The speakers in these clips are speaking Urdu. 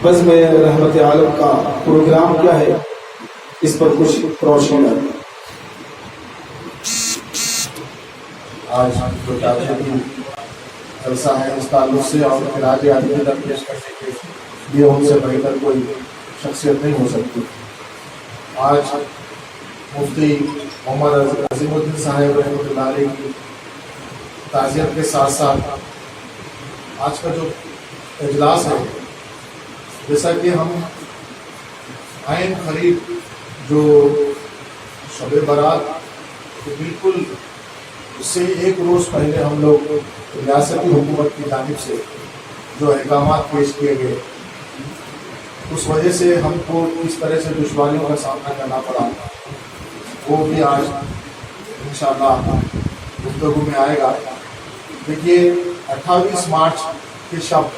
بزم رحمت عالم کا پروگرام کیا ہے، اس پر کچھ روشنی ڈالیں۔ آج جو تعلیمی جلسہ ہے اس تعلق سے اور خراج عقیدت درپیش کرنے کے لیے ان سے بہتر کوئی شخصیت نہیں ہو سکتی۔ آج مفتی محمد عظیم الدین صاحب رحمۃ اللہ علیہ کی تعزیت کے ساتھ ساتھ آج کا جو اجلاس ہے، جیسا کہ ہم عین قریب جو شب برات بالکل اس سے ایک روز پہلے ہم لوگ ریاستی حکومت کی جانب سے جو احکامات پیش کیے گئے، اس وجہ سے ہم کو اس طرح سے دشواریوں کا سامنا کرنا پڑا، وہ بھی آج انشاءاللہ گفتگو میں آئے گا۔ دیکھیے 28 مارچ کی شب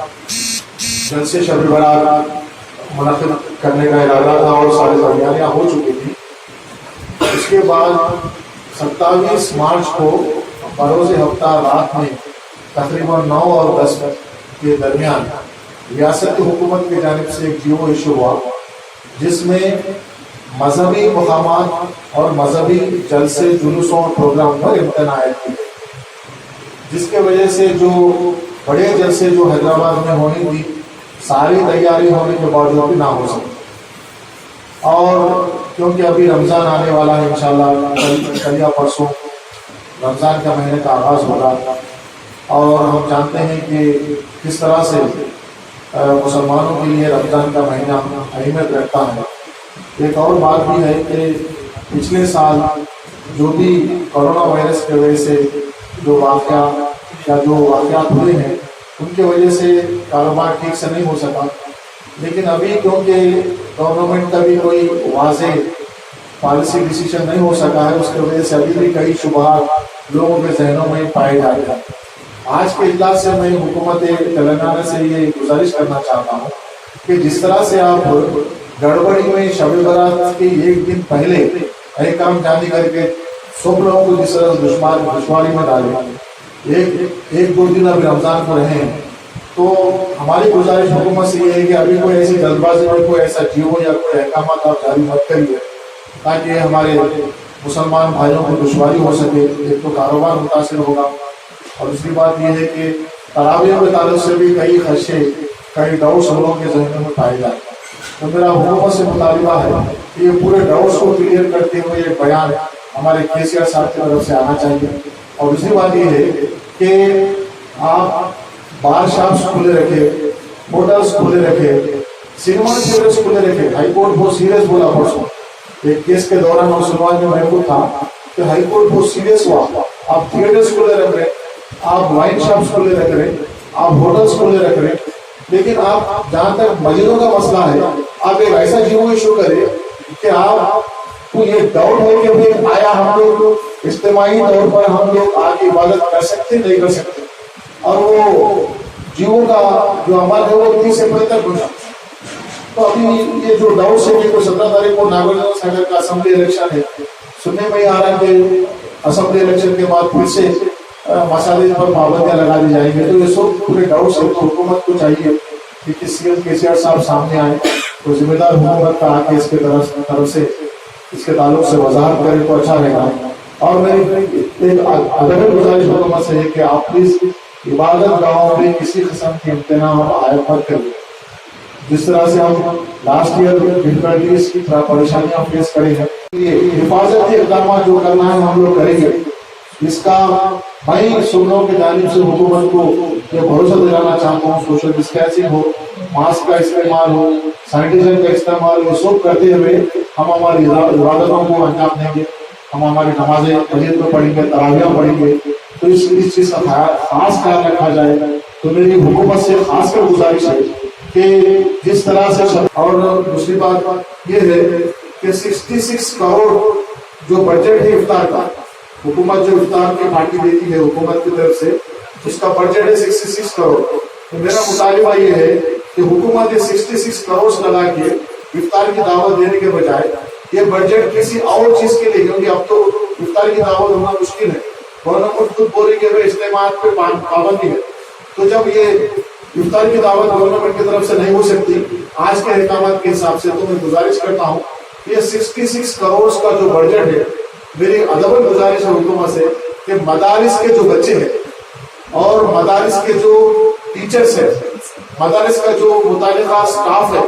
جلسے شب برات منعقد کرنے کا ارادہ تھا اور سارے تیاریاں ہو چکی تھی۔ اس کے بعد 27 مارچ کو بروز ہفتہ رات میں تقریباً 9 اور 10 کے درمیان ریاستی حکومت کی جانب سے ایک جیو ایشو ہوا، جس میں مذہبی مقامات اور مذہبی جلسے جلوسوں اور پروگرام پر امتناع کی گئی، جس کے وجہ سے جو بڑے جلسے جو حیدرآباد میں ہونی تھی ساری تیاری ہونے کے باوجود بھی نہ ہو سکی۔ اور کیونکہ ابھی رمضان آنے والا ہے، انشاءاللہ کل یا پرسوں رمضان کا مہینے کا آغاز ہوگا، اور ہم جانتے ہیں کہ کس طرح سے مسلمانوں کے لیے رمضان کا مہینہ اہمیت رکھتا ہے۔ ایک اور بات بھی ہے کہ پچھلے سال جو بھی کرونا وائرس کی وجہ سے جو واقعات ہوئے ہیں ان کی وجہ سے کاروبار ٹھیک سے نہیں ہو سکا، لیکن ابھی کیونکہ گورنمنٹ کا بھی کوئی واضح پالیسی ڈیسیشن نہیں ہو سکا ہے، اس کی وجہ سے ابھی بھی کئی شبہات لوگوں کے ذہنوں میں پائے جا رہے ہیں۔ آج کے اجلاس سے میں حکومت تلنگانہ سے یہ گزارش کرنا چاہتا ہوں کہ جس طرح سے آپ گڑبڑی میں شب برات کے ایک دن پہلے احکام جاری کر کے سب لوگوں کو جس طرح دشواری میں ڈالے، ایک دو دن ابھی رمضان کو رہے ہیں، تو ہماری گزارش حکومت سے یہ ہے کہ ابھی کوئی ایسی جلد بازی میں کوئی ایسا جیو یا کوئی احکامات آپ جاری مت کریے تاکہ ہمارے مسلمان بھائیوں کو دشواری ہو سکے۔ ایک تو کاروبار متاثر ہوگا، اور دوسری بات یہ ہے کہ تراویح کے تعلق سے بھی کئی خدشے کئی ڈاؤٹس لوگوں کے ذہنوں میں پائے جاتے ہیں۔ تو میرا حکومت سے مطالبہ ہے کہ یہ پورے ڈاؤٹس کو کلیئر کرتے ہوئے ایک بیان ہمارے KCR صاحب کی طرف سے آنا چاہیے۔ اور دوسری بات یہ ہے کہ آپ بار شاپس کھلے رکھے، ہوٹلس کھلے رکھے، سنیما تھیٹرس کھلے رکھے۔ ہائی کورٹ بہت سیریس بولا پرسوں ایک کیس کے دوران مسلمان میں محفوظ تھا کہ ہائی کورٹ بہت سیریس ہوا، آپ تھیٹرس کھلے رکھ رہے، آپ وائن شاپس کھلے رکھ رہے، آپ ہوٹلس کھلے رکھ رہے، لیکن آپ جہاں تک مسجدوں کا مسئلہ ہے آپ ایک ایسا جیو ایشو کرے کہ آپ کو یہ ڈاؤٹ ہے کہ بھائی آیا ہم لوگ اجتماعی طور پر ہم لوگ آگے عبادت کر سکتے نہیں کر سکتے، اور وہ جیو کا جو عمل ہے وہ 30 اپریل تک ہونا۔ تو ابھی یہ جو ڈاؤٹ ہے کہ 17 تاریخ کو ناگرجنا ساگر کا اسمبلی الیکشن ہے، سننے میں آ رہا ہے کہ اسمبلی الیکشن کے بعد پھر سے مساجد پر پابندیاں لگا دی جائیں گے۔ تو یہ سب پورے ڈاؤٹس ہیں، تو حکومت کو چاہیے کہ CM KCR صاحب سامنے آئے تو ذمہ دار حکومت کا آ کے اس کے طرف سے اس کے تعلق سے وضاحت کرے تو اچھا رہے گا۔ اور میری ایک ادبی گزارش حکومت سے ہے کہ آپ پلیز عبادت گاہوں میں کسی قسم کی امتناع اور عائد مت کریے۔ جس طرح سے ہم لاسٹ ایئر ڈفیکلٹیز کی پریشانیاں فیس کریں گے، حفاظتی اقدامات جو کرنا ہے ہم لوگ کریں گے۔ اس کا میں سنوں کی جانب سے حکومت کو یہ بھروسہ دلانا چاہتا ہوں، سوشل ڈسٹینسنگ ہو، ماسک کا استعمال ہو، سینیٹائزر کا استعمال ہو، سب کرتے ہوئے ہم ہماری عبادتوں کو انجام دیں گے۔ ہم ہماری نمازیں مسجد میں پڑھیں گے، تراویح پڑھیں گے، تو اس چیز کا خاص خیال رکھا جائے۔ تو میری حکومت سے خاص کر گزارش ہے کہ جس طرح سے، اور دوسری بات یہ ہے کہ 66 کروڑ جو بجٹ ہے افطار کا، حکومت جو افطار کی پارٹی دیتی ہے حکومت کی طرف سے، اس کا بجٹ ہے 66 کروڑ۔ تو میرا مطالبہ یہ ہے کہ حکومت یہ 66 کروڑ لگا کے افطار کی دعوت دینے کے بجائے یہ بجٹ کسی اور چیز کے لیے، کیونکہ اب تو افطار کی دعوت ہونا مشکل ہے، گورنمنٹ خود بولے کہ اجتماعات پہ پابندی ہے، تو جب یہ افطار کی دعوت گورنمنٹ کی طرف سے نہیں ہو سکتی آج کے احکامات کے حساب سے تو میں گزارش کرتا ہوں یہ 66 کروڑ کا جو بجٹ ہے، میری ادباً گزارش ہے حکومت سے کہ مدارس کے جو بچے ہیں اور مدارس کے جو ٹیچرز ہیں، مدارس کا جو متعلقہ سٹاف ہے،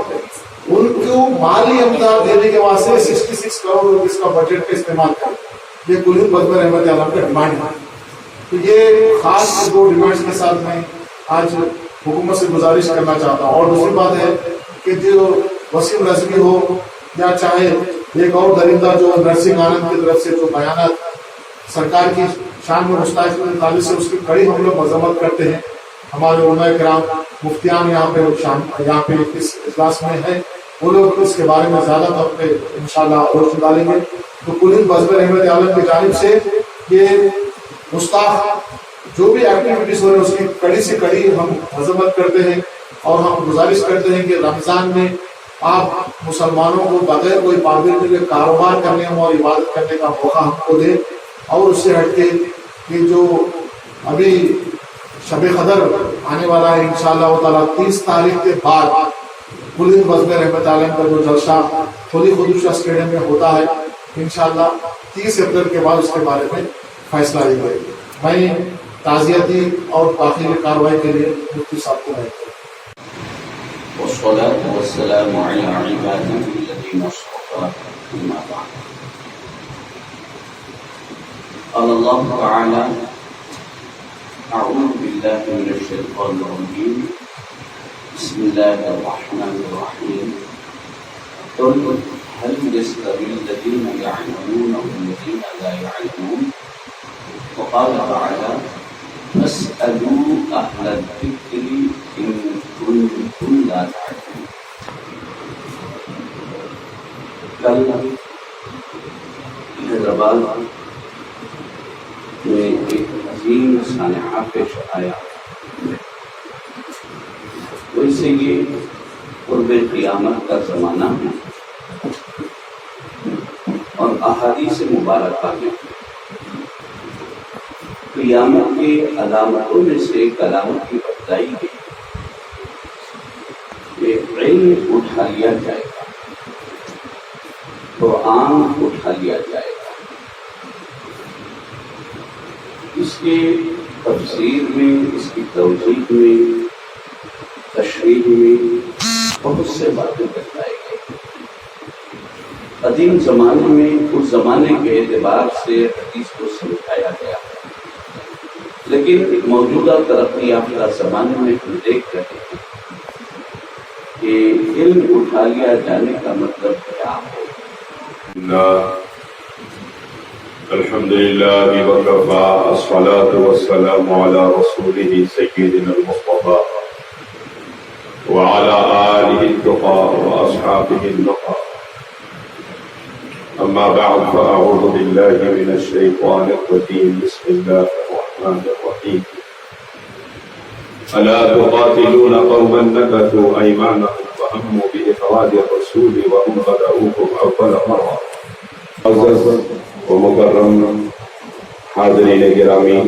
ان کو مالی امداد دینے کے واسطے 66 کروڑ روپیز کا بجٹ کا استعمال کریں. یہ کلین بزم رحمت عالم کا ڈیمانڈ ہے. تو یہ خاص دو ڈیمانڈس کے ساتھ میں آج حکومت سے گزارش کرنا چاہتا ہوں. اور دوسری بات ہے کہ جو وسیم رضوی ہو یا چاہے ایک اور درندہ جو نرسنگ آنند کی طرف سے جو بیانات سرکار کی شان میں مستعد کے تعلق سے اس کی کڑی ہم لوگ مذمت کرتے ہیں. ہمارے علماء کرام مفتیان یہاں پہ اس اجلاس میں ہے، وہ لوگ اس کے بارے میں زیادہ طور پہ انشاءاللہ روشنی ڈالیں گے. تو کلین بزم رحمت عالم کی جانب سے یہ مستاق جو بھی ایکٹیویٹیز ہو رہے ہیں اس کی کڑی سے کڑی ہم مذمت کرتے ہیں. اور ہم گزارش کرتے ہیں کہ رمضان میں آپ مسلمانوں کو بغیر کوئی پابندی کے کاروبار کرنے اور عبادت کرنے کا موقع ہم کو دیں. اور اس سے ہٹ کے کہ جو ابھی شب قدر آنے والا ہے انشاءاللہ تعالیٰ 30 تاریخ کے بعد کلین بزم رحمت عالم کا جو جلسہ خودی خدوشہ اسٹیڈیم میں ہوتا ہے انشاءاللہ 30 اپریل کے بعد اس کے بارے میں فیصلہ لے گئے. میں تعزیتی اور داخلی کارروائی کے لیے مفتی صاحب کو ہے. والصلاة والسلام على عباده الذين اصطفى أما بعد. قال الله تعالى: أعوذ بالله من الشيطان الرجيم بسم الله الرحمن الرحيم قل هل يستوي الذين يعلمون والذين لا يعلمون وقال تعالى: فاسألوا أهل الذكر إن كنتم لا تعلمون. کل حیدرآباد میں ایک عظیم سانحہ پیش آیا. ویسے یہ قرب قیامت کا زمانہ ہے اور احادیث مبارکہ میں قیامت کی علامتوں میں سے ایک علامت کی بتائی گئی کہ علم اٹھا لیا جائے گا، قرآن اٹھا لیا جائے گا. اس کے تفسیر میں، اس کی توضیح میں، تشریح میں بہت سے باتیں بتائی گئی. قدیم زمانے میں اس زمانے کے اعتبار سے حدیث کو سمجھایا گیا، لیکن موجودہ ترقی یافتہ زمانے میں ہم دیکھ رہے ہیں کہ علم اٹھا لیا جانے کا مطلب کیا ہے. الحمد لله وكفى الصلاة والسلام على رسوله سيدنا المصطفى وعلى آله التقى وأصحابه النقى. أما بعد فأعوذ بالله من الشيطان الرجيم. بسم الله الرحمن الرحيم. ألا تقاتلون قوما نكثوا أيمانهم وهموا بإخراج الرسول وهم بدأوكم أول مرة. معزز و مکرم حاضرین گرامی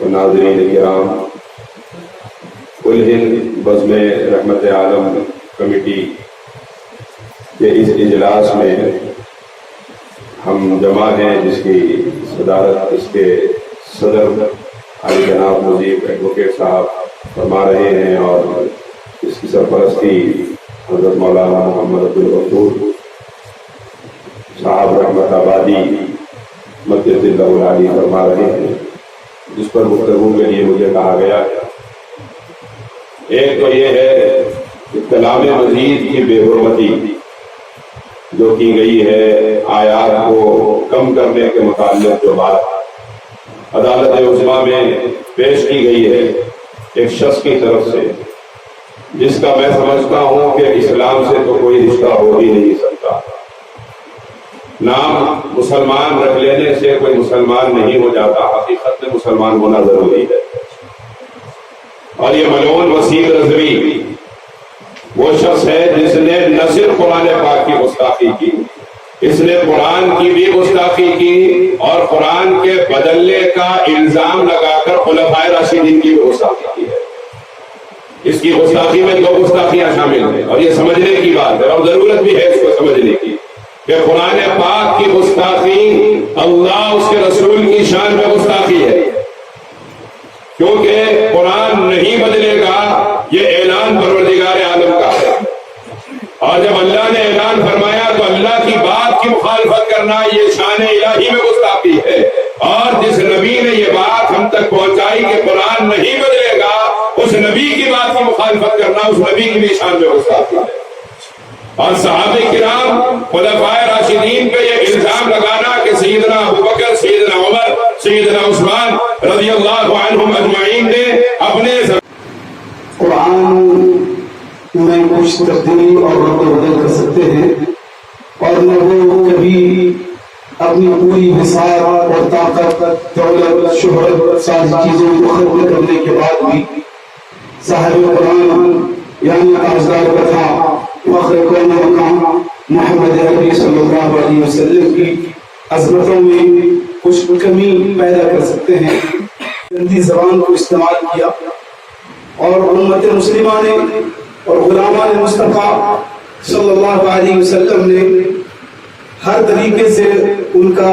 و ناظرین کرام، کل ہند بزم رحمت عالم کمیٹی کے اس اجلاس میں ہم جمع ہیں، جس کی صدارت اس کے صدر علی جناب مجیب ایڈوکیٹ صاحب فرما رہے ہیں اور اس کی سرپرستی حضرت مولانا محمد عبدالغفور صاحب رحمت آبادی مدد اللہ العالی فرما رہے ہیں. جس پر گفتگو کے لیے مجھے کہا گیا ہے، ایک تو یہ ہے کہ کلام مزید کی بے حرمتی جو کی گئی ہے، آیات کو کم کرنے کے متعلق جو بات عدالت عظمیٰ میں پیش کی گئی ہے ایک شخص کی طرف سے، جس کا میں سمجھتا ہوں کہ اسلام سے تو کوئی رشتہ ہو ہی نہیں سکتا. نام مسلمان رکھ لینے سے کوئی مسلمان نہیں ہو جاتا، حقیقت میں مسلمان ہونا ضروری ہے. اور یہ ملعون وسیم رضوی وہ شخص ہے جس نے نہ صرف قرآن پاک کی گستاخی کی، اس نے قرآن کی بھی گستاخی کی اور قرآن کے بدلنے کا الزام لگا کر خلفائے راشدین کی بھی گستاخی کی ہے. اس کی گستاخی میں دو گستاخیاں شامل ہیں اور یہ سمجھنے کی بات ہے اور ضرورت بھی ہے اس کو سمجھنے کی کہ قرآن پاک کی گستاخی اللہ اس کے رسول کی شان میں گستاخی ہے، کیونکہ قرآن نہیں بدلے گا، یہ اعلان پروردگار عالم کا ہے، اور جب اللہ نے اعلان فرمایا تو اللہ کی بات کی مخالفت کرنا یہ شان الہی میں گستاخی ہے، اور جس نبی نے یہ بات ہم تک پہنچائی کہ قرآن نہیں بدلے گا، اس نبی کی بات کی مخالفت کرنا اس نبی کی بھی شان میں گستاخی ہے۔ اور صحابہ کرام خلفائے راشدین پہ یہ الزام لگانا کہ سیدنا ابوبکر، سیدنا عمر، سیدنا عثمان رضی اللہ عنہم اجمعین نے اپنے قرآن میں کچھ تبدیلی اور رد و بدل کر سکتے ہیں، اور نہ وہ کبھی اپنی پوری حساب اور طاقت، دولت، شہرت، ساری چیزوں کو ختم کرنے کے بعد بھی صاحب قرآن یعنی تاجدار کتھا فخر کون مقام محمد عربی صلی اللہ علیہ وسلم کی عظمتوں میں کچھ کمی پیدا کر سکتے ہیں۔ ہندی زبان کو استعمال کیا اور امت مسلمہ نے اور غلامان مصطفیٰ صلی اللہ علیہ وسلم نے ہر طریقے سے ان کا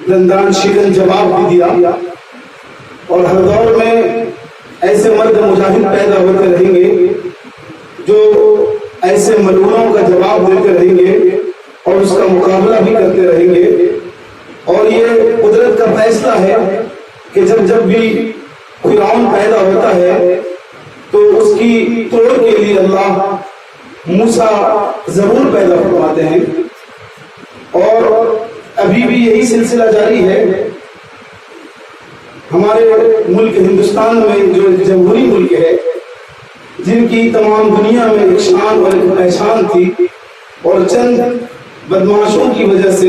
دندان شکن جواب بھی دیا، اور ہر دور میں ایسے مرد مجاہد پیدا ہوتے رہیں گے جو ایسے ملعونوں کا جواب دیتے رہیں گے اور اس کا مقابلہ بھی کرتے رہیں گے، اور یہ قدرت کا فیصلہ ہے کہ جب بھی فرعون پیدا ہوتا ہے تو اس کی توڑ کے لیے اللہ موسیٰ ضرور پیدا فرماتے ہیں، اور ابھی بھی یہی سلسلہ جاری ہے۔ ہمارے ملک ہندوستان میں جو جمہوری ملک ہے، جن کی تمام دنیا میں ایک شان اور ایک پہچان تھی، اور چند بدماشوں کی وجہ سے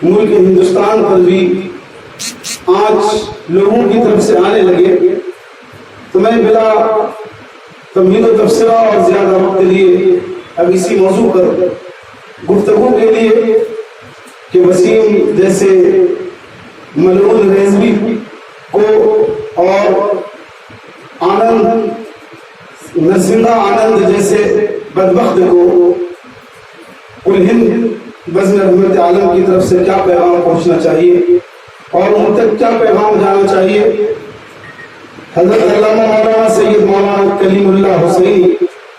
ملک ہندوستان پر بھی آج لوگوں کی طرف سے آنے لگے، تو میں بلا تمہید و تبصرہ اور زیادہ وقت کے لیے اب اسی موضوع پر گفتگو کے لیے کہ وسیم جیسے ملعون ریزوی کو اور آنند نرسنگا آنند جیسے بدبخت کو کل ہند بزم رحمت عالم کی طرف سے کیا پیغام پہنچنا چاہیے اور ان تک کیا پیغام جانا چاہیے۔ حضرت علامہ مولانا سید مولانا کلیم اللہ حسینی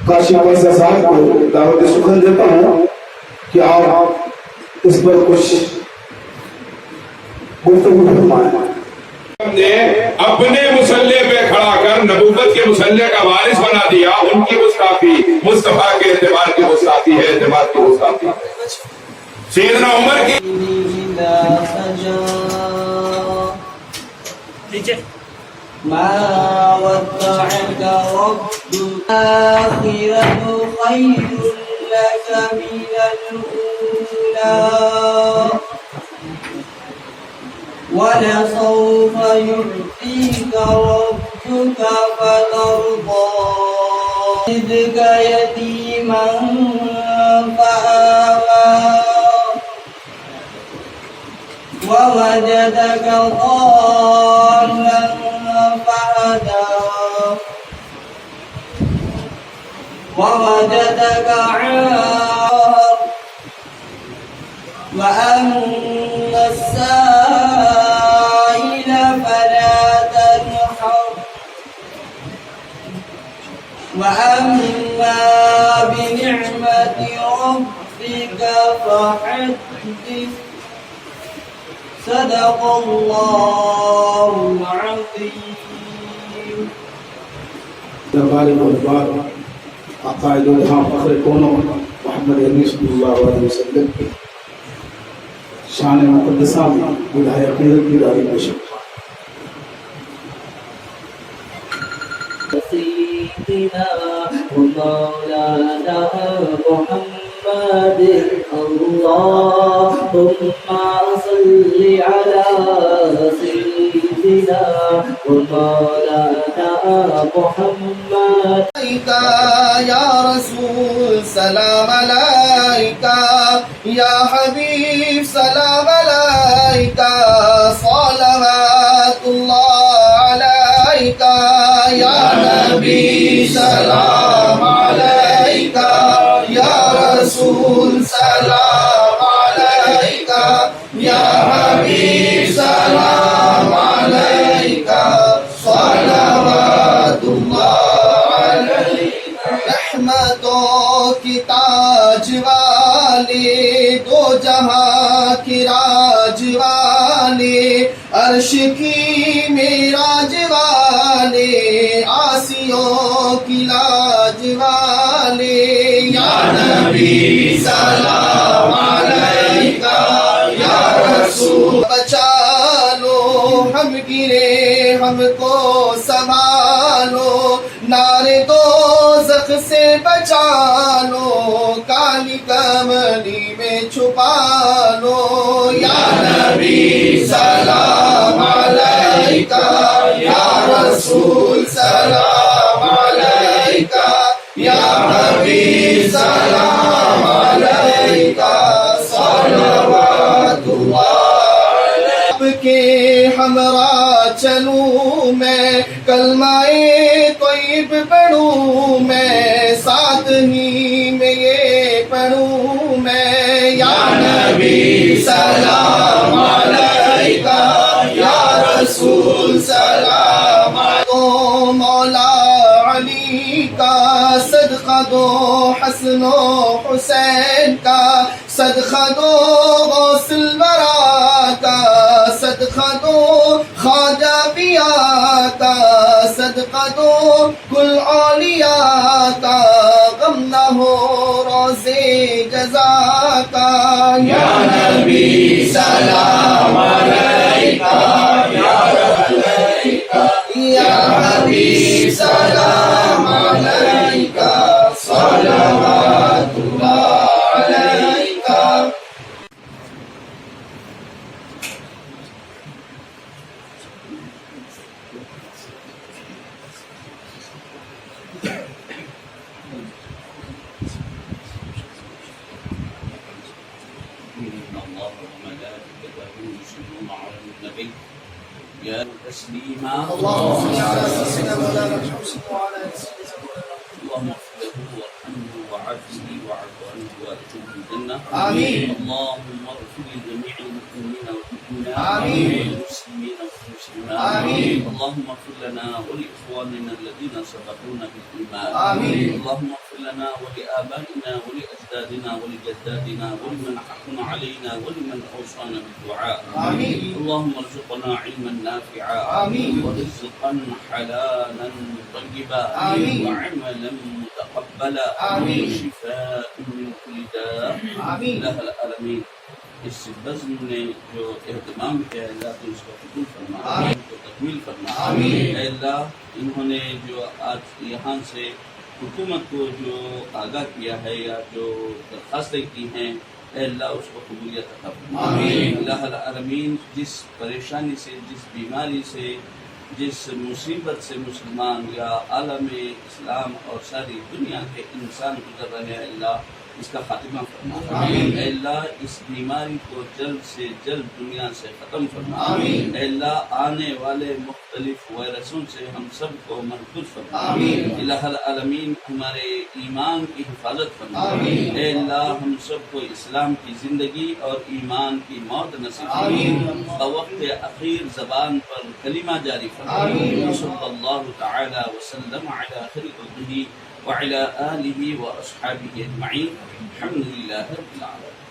کاشی پرسہ صاحب کو دعوت سخن دیتا ہوں کہ آپ اس پر کچھ گفتگو فرمائیں۔ نے اپنے مسلح پہ کھڑا کر نبوت کے مسلح کا وارث بنا دیا، ان کی گستاخی مصطفیٰ کے اعتبار کی گستاخی ہے، اعتبار کی گستاخی ہے۔ سیدنا عمر کی ما ودعك ربك آخرة خير لك من الأولى ولسوف يعطيك ربك فترضى وجدك يتيما فآوى ووجدك ضالا فهدى ووجدك عاقرا وأما السائل فلا تنحر وأما بنعمة ربك فحدث صدق الله العظيم۔ دربار الدربار عقائد الہاں فخر کونوں محمد عربی صلی اللہ علیہ وسلم کی شان مقدسہ میں بلائے عقیدت کی داری میں شکر سيدنا ومولانا محمد اللهم صل على سيدنا ومولانا محمد یا رسول سلام علیکہ، یا حبیب سلام علیکہ، صلوات اللہ علیکہ، یا نبی سلام علیکہ، یا رسول سلام علیکہ، یا حبیب سلام علیکہ، صلوات اللہ علیکہ۔ رحمتوں کی تاج والے، دو جہاں کی راج والے، عرش کی معراج والے، آسیوں کی لاج والے، یا نبی سلام علیکہ، یا رسول بچا لو، ہم گرے ہم کو سنبھالو، نارے دوزخ سے بچا لو، کالی کملی میں چھپا لو، یا نبی سلام علیکہ، یا رسول سلام علیکہ، یا حبیب سلام علیکہ، صلوات اللہ علیکہ۔ آپ کے ہمراہ چلوں میں، کلمہ طیب پڑھوں میں، ساتھ ہی میں یہ پڑھوں میں، یا نبی سلام علیکہ، یا رسول سلام علیکہ۔ مولا علی کا صدقہ دو، حسن و حسین کا صدقہ دو، غوث الورا کا صدقہ دو، خواجہ پیا کا صدقہ دو، کل اولیاء کا غم نہ ہو روزے جزا کا، یا نبی سلام علیکہ، یا حبیب سلام علیکہ، صلوات اللہ علیکہ۔ يا تسليما اللهم صل على سيدنا مولانا محمد وعلى آله وصحبه اللهم اغفر له وارحمه وعافه واعف عنه وادخله الجنة آمين. اللهم اغفر لجميع المؤمنين والمؤمنات آمين. والمسلمين والمسلمات آمين. اللهم اغفر لنا ولإخواننا الذين سبقونا بالإيمان آمين. اللهم اغفر لنا ولآبائنا ولأجدادنا ولجداتنا ولمن حكم علينا ولمن أوصانا بالدعاء آمين. اللهم ارزقنا علما نافعا آمين. ورزقا حلالا طيبا آمين. وعملا متقبلا آمين. وشفاء من كل داء آمين. الہ العالمین۔ اس بزم نے جو اہتمام کیا ہے اللہ تو اس کو قبول فرما، آمین. اس کو تکمیل فرما۔ آمین. اے اللہ انہوں نے جو آج یہاں سے حکومت کو جو آگاہ کیا ہے یا جو درخواستیں کی ہیں، اے اللہ اس کو قبولیت عطا فرما۔ آمین. الہ العالمین جس پریشانی سے، جس بیماری سے، جس مصیبت سے مسلمان یا عالم اسلام اور ساری دنیا کے انسان گزر رہے ہیں، اللہ اس کا خاتمہ فرما۔ آمین. اے اللہ اس بیماری کو جلد سے جلد دنیا سے ختم فرما۔ آمین. اے اللہ آنے والے مختلف وائرسوں سے ہم سب کو محفوظ فرما۔ آمین. الہ العالمین ہمارے ایمان کی حفاظت فرما۔ آمین. اے اللہ ہم سب کو اسلام کی زندگی اور ایمان کی موت نصیب آمین. فرما۔ بوقت اخیر زبان پر کلمہ جاری فرما۔ آمین. صلی اللہ تعالی وسلم علی خیر خلقہ وعلی آلہ واصحابہ اجمعین، الحمد للہ رب العالمین۔